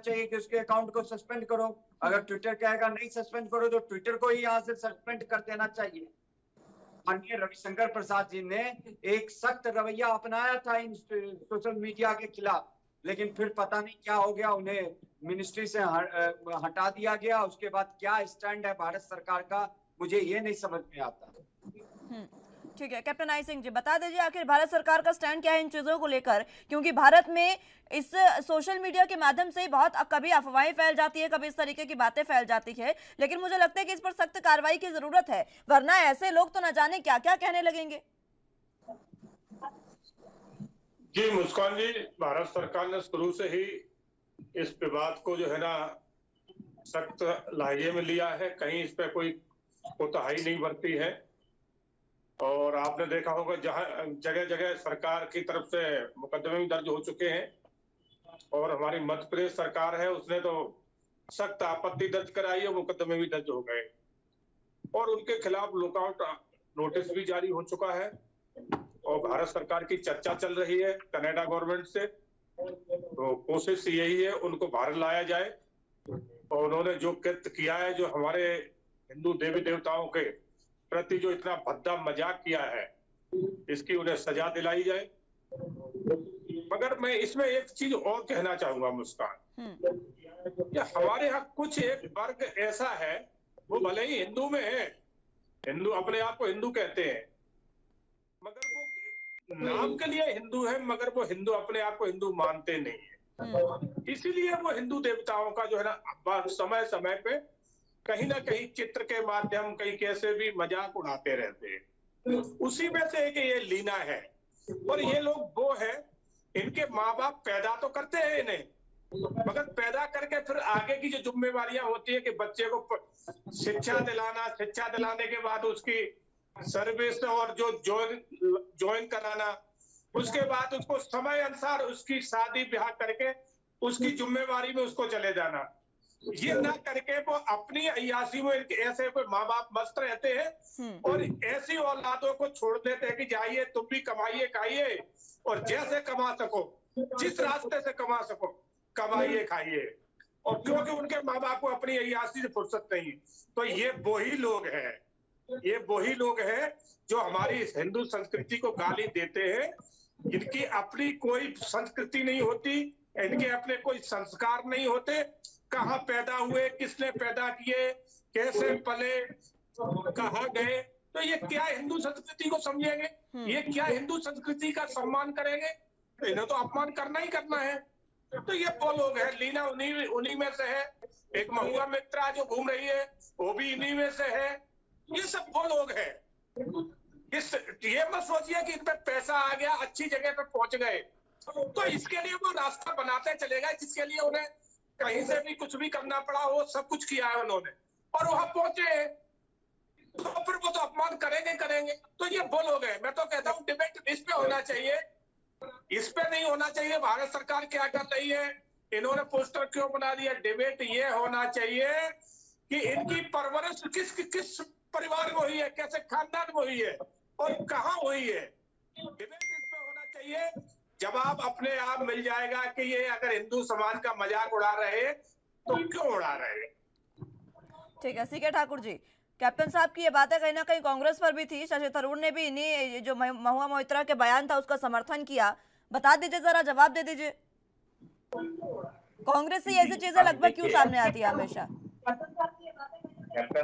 चाहिए कि उसके अकाउंट को सस्पेंड करो। अगर ट्विटर कहेगा नहीं सस्पेंड करो तो ट्विटर को ही यहाँ से सस्पेंड कर देना चाहिए। माननीय रविशंकर प्रसाद जी ने एक सख्त रवैया अपनाया था इन सोशल मीडिया के खिलाफ, लेकिन फिर पता नहीं क्या हो गया, उन्हें मिनिस्ट्री से हटा दिया गया। उसके बाद क्या स्टैंड है भारत सरकार का, मुझे ये नहीं समझ में आता। ठीक है, कैप्टन आई सिंह जी बता दीजिए आखिर भारत सरकार का स्टैंड क्या है इन चीजों को लेकर, क्योंकि भारत में इस सोशल मीडिया के माध्यम से बहुत कभी अफवाहें फैल जाती है, कभी इस तरीके की बातें फैल जाती है, लेकिन मुझे लगता है कि इस पर सख्त कार्रवाई की जरूरत है, वरना ऐसे लोग तो न जाने क्या क्या कहने लगेंगे। जी मुस्कान जी, भारत सरकार ने शुरू से ही इस विवाद को जो है ना सख्त लहजे में लिया है, कहीं इस पे कोई कोताही नहीं बरती है। और आपने देखा होगा जहां जगह जगह सरकार की तरफ से मुकदमे भी दर्ज हो चुके हैं और हमारी मध्य प्रदेश सरकार है उसने तो सख्त आपत्ति दर्ज कराई है, मुकदमे भी दर्ज हो गए और उनके खिलाफ लुकआउट नोटिस भी जारी हो चुका है और भारत सरकार की चर्चा चल रही है कनाडा गवर्नमेंट से। तो कोशिश यही है उनको बाहर लाया जाए और उन्होंने जो कृत्य किया है, जो हमारे हिंदू देवी देवताओं के प्रति जो इतना भद्दा मजाक किया है, इसकी उन्हें सजा दिलाई जाए। मगर मैं इसमें एक चीज और कहना चाहूंगा मुस्कान, कि हमारे यहाँ कुछ एक वर्ग ऐसा है, वो भले ही हिंदू में है, हिंदू अपने आप को हिंदू कहते हैं, मगर वो नाम के लिए हिंदू है, मगर वो हिंदू अपने आप को हिंदू मानते नहीं है। इसीलिए वो हिंदू देवताओं का जो है ना समय समय पे कहीं ना कहीं चित्र के माध्यम कहीं कैसे भी मजाक उड़ाते रहते हैं। उसी में से एक ये लीना है और ये लोग वो है, इनके माँ बाप पैदा तो करते हैं इन्हें, मगर पैदा करके फिर आगे की जो जिम्मेवारियां होती है कि बच्चे को शिक्षा दिलाना, शिक्षा दिलाने के बाद उसकी सर्विस और जो ज्वाइन कराना, उसके बाद उसको समय अनुसार उसकी शादी ब्याह करके उसकी जिम्मेवारी में उसको चले जाना। ये ना करके वो अपनी अय्याशी में ऐसे कोई माँ बाप मस्त रहते हैं और ऐसी औलादों को छोड़ देते हैं कि जाइए तुम भी कमाइए खाइए और जैसे कमा सको, जिस रास्ते से कमा सको कमाइए खाइए, और क्योंकि उनके माँ बाप को अपनी अय्याशी से फुर्सत नहीं। तो ये वही लोग हैं, ये वही लोग हैं जो हमारी हिंदू संस्कृति को गाली देते हैं। इनकी अपनी कोई संस्कृति नहीं होती, इनके अपने कोई संस्कार नहीं होते, कहाँ पैदा हुए, किसने पैदा किए, कैसे पले, कहाँ गए, तो ये क्या हिंदू संस्कृति को समझेंगे, ये क्या हिंदू संस्कृति का सम्मान करेंगे? तो इन्हें तो अपमान करना ही करना है। तो ये वो लोग हैं, लीना उन्हीं में से है, एक महुआ मित्रा जो घूम रही है वो भी इन्हीं में से है, ये सब वो लोग हैं। ये मत सोचिए कि इनमें पैसा आ गया, अच्छी जगह पे पहुंच गए, तो इसके लिए वो रास्ता बनाते चलेगा जिसके लिए उन्हें कहीं से भी कुछ भी करना पड़ा, वो सब कुछ किया है उन्होंने और वहां पहुंचे, तो फिर वो तो अपमान करेंगे। तो ये वो लोग हैं। मैं तो कहता हूँ डिबेट इस पे होना चाहिए, इस पे नहीं होना चाहिए भारत सरकार क्या कर रही है, इन्होंने पोस्टर क्यों बना दिया। डिबेट ये होना चाहिए कि इनकी परवरिश किस परिवार में हुई है, कैसे खानदान में हुई है और कहाँ हुई है। डिबेट इस पे होना चाहिए, जवाब अपने आप मिल जाएगा कि ये अगर हिंदू समाज का मजाक उड़ा रहे तो क्यों उड़ा रहे। ठीक है, सीके ठाकुर जी, कैप्टन साहब की ये बातें कहीं ना कहीं कांग्रेस पर भी थी, शशि थरूर ने भी इन्हीं जो महुआ मोइत्रा के बयान था उसका समर्थन किया, बता दीजिए, जरा जवाब दे दीजिए। कांग्रेस से ऐसी चीजें लगभग क्यों सामने आती है हमेशा?